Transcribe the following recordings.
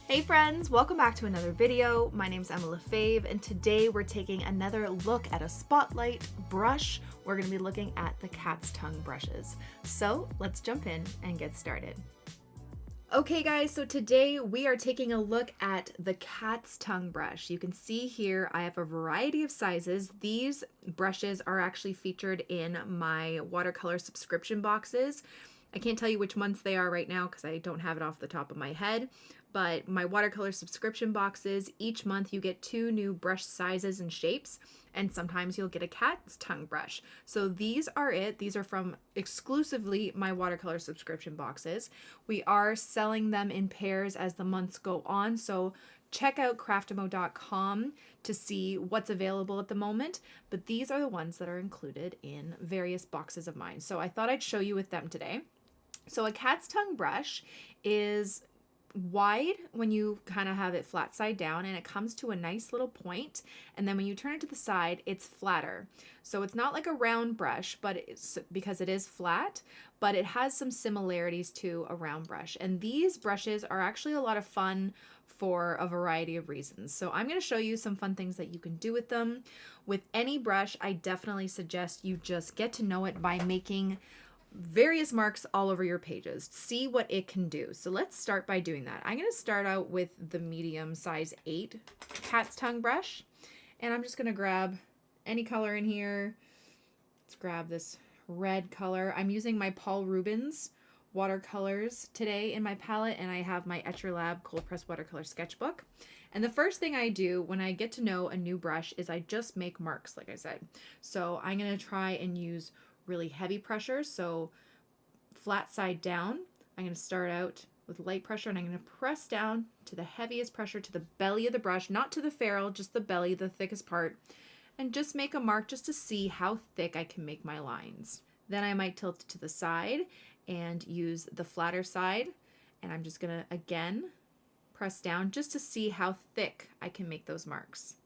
Hey friends, welcome back to another video. My name's Emma Lefebvre, and today we're taking another look at a spotlight brush. We're going to be looking at the cat's tongue brushes. So let's jump in and get started. Okay guys, so today we are taking a look at the cat's tongue brush. You can see here I have a variety of sizes. These brushes are actually featured in my watercolor subscription boxes. I can't tell you which months they are right now because I don't have it off the top of my head, but my watercolor subscription boxes, each month you get 2 new brush sizes and shapes, and sometimes you'll get a cat's tongue brush. So these are it. These are from exclusively my watercolor subscription boxes. We are selling them in pairs as the months go on, so check out craftimo.com to see what's available at the moment, but these are the ones that are included in various boxes of mine. So I thought I'd show you with them today. So a cat's tongue brush is wide when you kind of have it flat side down, and it comes to a nice little point, and then when you turn it to the side it's flatter. So it's not like a round brush, but it's because it is flat, but it has some similarities to a round brush. And these brushes are actually a lot of fun for a variety of reasons. So I'm going to show you some fun things that you can do with them. With any brush, I definitely suggest you just get to know it by making various marks all over your pages. See what it can do. So let's start by doing that. I'm going to start out with the medium size 8 cat's tongue brush, and I'm just going to grab any color in here. Let's grab this red color. I'm using my Paul Rubens watercolors today in my palette, and I have my Etcher Lab cold press watercolor sketchbook. And the first thing I do when I get to know a new brush is I just make marks, like I said. So I'm going to try and use really heavy pressure, so flat side down. I'm going to start out with light pressure, and I'm going to press down to the heaviest pressure to the belly of the brush, not to the ferrule, just the belly, the thickest part, and just make a mark just to see how thick I can make my lines. Then I might tilt it to the side and use the flatter side, and I'm just going to again press down just to see how thick I can make those marks.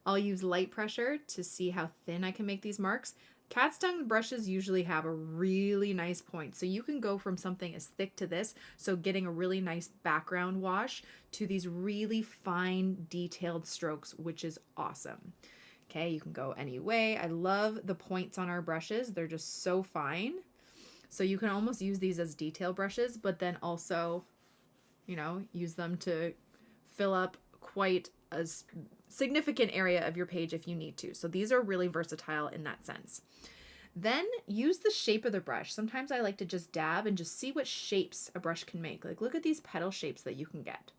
I'll use light pressure to see how thin I can make these marks. Cat's tongue brushes usually have a really nice point, so you can go from something as thick to this, so getting a really nice background wash, to these really fine detailed strokes, which is awesome. Okay, you can go any way. I love the points on our brushes. They're just so fine. So you can almost use these as detail brushes, but then also, you know, use them to fill up quite a significant area of your page if you need to. So these are really versatile in that sense. Then use the shape of the brush. Sometimes I like to just dab and just see what shapes a brush can make. Like, look at these petal shapes that you can get.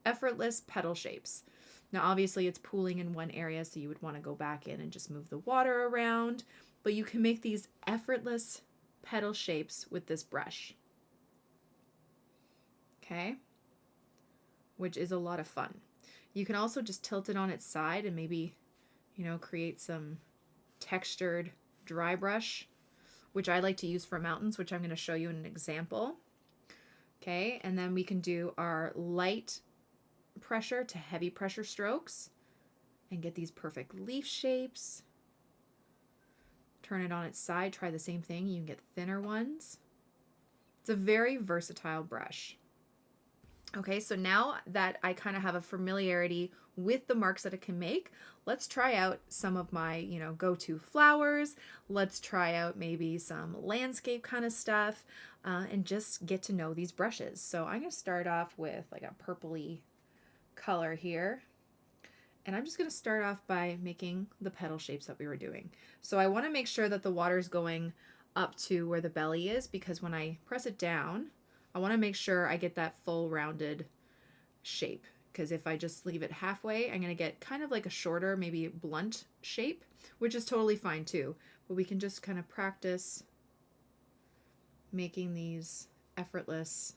Effortless petal shapes. Now obviously it's pooling in one area, so you would want to go back in and just move the water around, but you can make these effortless petal shapes with this brush. Okay? Which is a lot of fun. You can also just tilt it on its side and maybe, you know, create some textured dry brush, which I like to use for mountains, which I'm going to show you in an example. Okay, and then we can do our light pressure to heavy pressure strokes and get these perfect leaf shapes. Turn it on its side, try the same thing. You can get thinner ones. It's a very versatile brush. Okay, so now that I kind of have a familiarity with the marks that it can make, let's try out some of my, you know, go-to flowers. Let's try out maybe some landscape kind of stuff, and just get to know these brushes. So I'm going to start off with like a purpley color here. And I'm just going to start off by making the petal shapes that we were doing. So I want to make sure that the water is going up to where the belly is, because when I press it down, I want to make sure I get that full rounded shape, because if I just leave it halfway, I'm going to get kind of like a shorter, maybe blunt shape, which is totally fine too. But we can just kind of practice making these effortless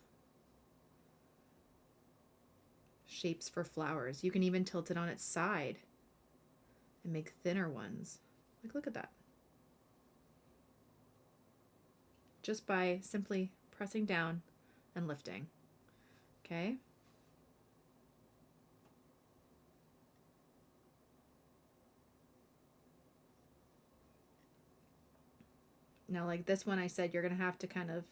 shapes for flowers. You can even tilt it on its side and make thinner ones. Like, look at that. Just by simply pressing down and lifting. Okay? Now, like this one, I said you're going to have to kind of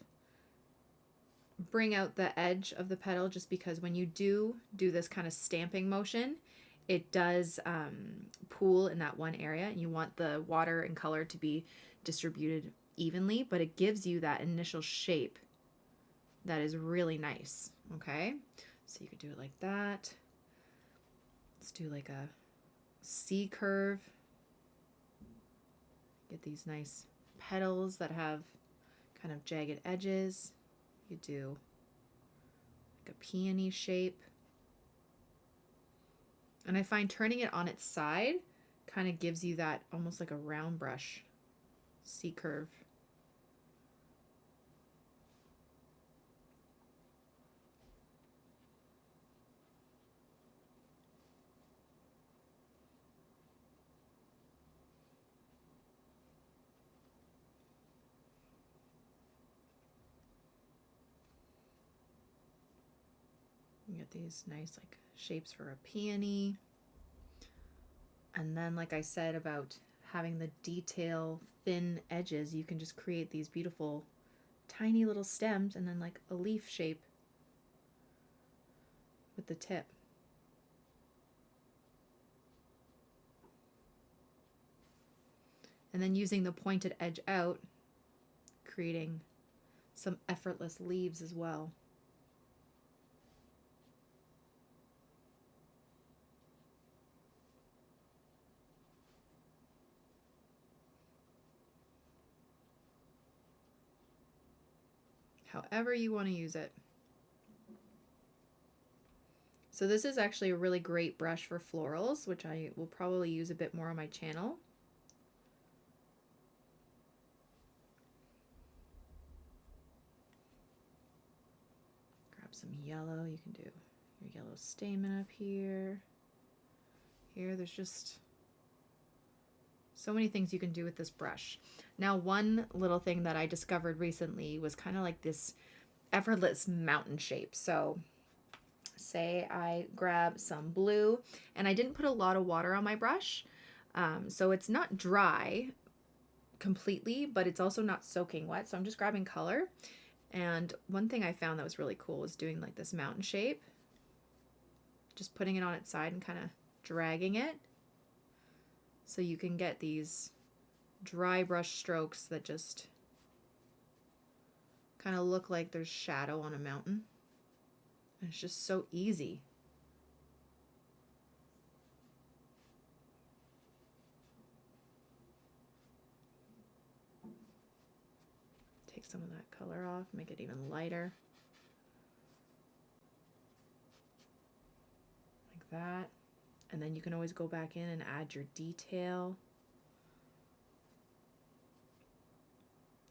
bring out the edge of the petal, just because when you do this kind of stamping motion, it does pool in that one area, and you want the water and color to be distributed evenly, but it gives you that initial shape that is really nice. Okay, so you could do it like that. Let's do like a C curve. Get these nice petals that have kind of jagged edges. You do like a peony shape. And I find turning it on its side kind of gives you that almost like a round brush C curve. You get these nice like shapes for a peony. And then, like I said about having the detail thin edges, you can just create these beautiful tiny little stems and then like a leaf shape with the tip. And then using the pointed edge out, creating some effortless leaves as well. However you want to use it. So this is actually a really great brush for florals, which I will probably use a bit more on my channel. Grab some yellow. You can do your yellow stamen up here. Here, there's just so many things you can do with this brush. Now, one little thing that I discovered recently was kind of like this effortless mountain shape. So say I grab some blue, and I didn't put a lot of water on my brush. So it's not dry completely, but it's also not soaking wet. So I'm just grabbing color. And one thing I found that was really cool was doing like this mountain shape. Just putting it on its side and kind of dragging it. So you can get these dry brush strokes that just kind of look like there's shadow on a mountain. And it's just so easy. Take some of that color off, make it even lighter. Like that. And then you can always go back in and add your detail.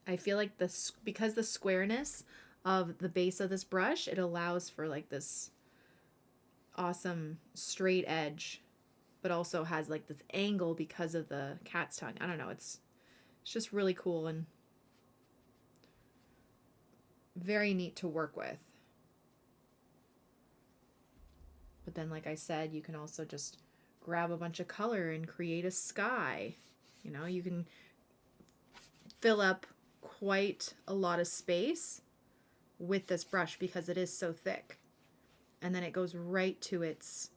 I feel like this, because the squareness of the base of this brush, it allows for like this awesome straight edge, but also has like this angle because of the cat's tongue. I don't know, it's just really cool and very neat to work with. But then, like I said, you can also just grab a bunch of color and create a sky. You know, you can fill up quite a lot of space with this brush because it is so thick. And then it goes right to its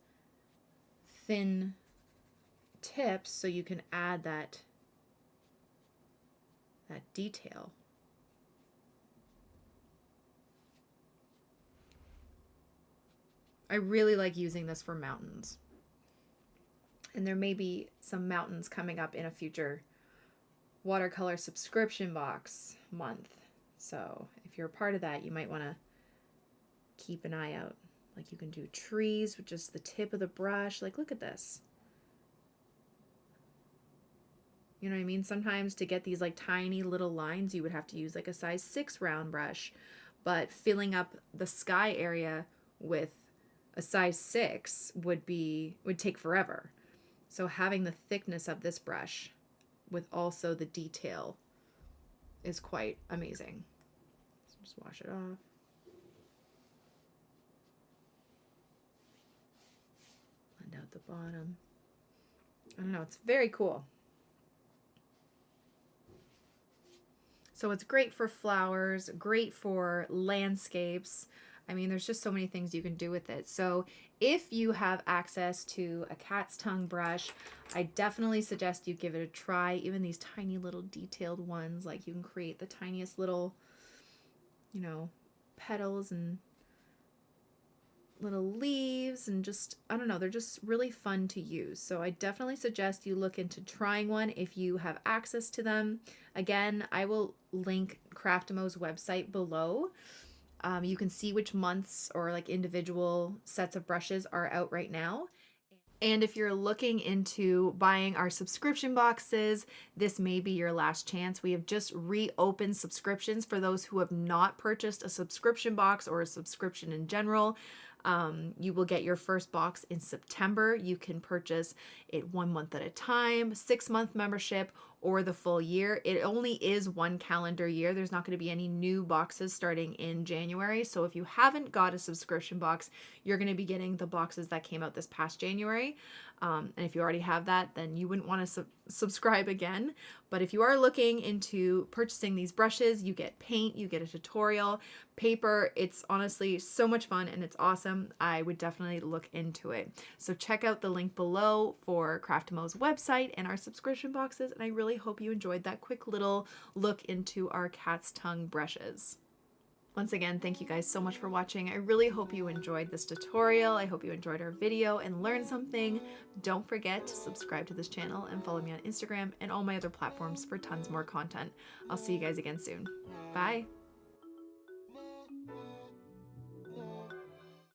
thin tips, so you can add that detail. I really like using this for mountains. And there may be some mountains coming up in a future watercolor subscription box month. So if you're a part of that, you might want to keep an eye out. Like you can do trees with just the tip of the brush. Like, look at this. You know what I mean? Sometimes to get these like tiny little lines, you would have to use like a size 6 round brush. But filling up the sky area with a size 6 would take forever. So having the thickness of this brush with also the detail is quite amazing. So just wash it off. Blend out the bottom. I don't know, it's very cool. So it's great for flowers, great for landscapes. I mean, there's just so many things you can do with it. So if you have access to a cat's tongue brush, I definitely suggest you give it a try. Even these tiny little detailed ones, like you can create the tiniest little, you know, petals and little leaves and just, I don't know, they're just really fun to use. So I definitely suggest you look into trying one if you have access to them. Again, I will link Craftimo's website below. You can see which months or like individual sets of brushes are out right now. And if you're looking into buying our subscription boxes, this may be your last chance. We have just reopened subscriptions for those who have not purchased a subscription box or a subscription in general. You will get your first box in September. You can purchase it 1 month at a time, 6-month membership, or the full year. It only is 1 calendar year. There's not going to be any new boxes starting in January. So if you haven't got a subscription box, you're going to be getting the boxes that came out this past January. And if you already have that, then you wouldn't want to subscribe again. But if you are looking into purchasing these brushes, you get paint, you get a tutorial, paper. It's honestly so much fun and it's awesome. I would definitely look into it. So check out the link below for Craftimo's website and our subscription boxes. And I really hope you enjoyed that quick little look into our cat's tongue brushes. Once again, thank you guys so much for watching. I really hope you enjoyed this tutorial. I hope you enjoyed our video and learned something. Don't forget to subscribe to this channel and follow me on Instagram and all my other platforms for tons more content. I'll see you guys again soon. Bye.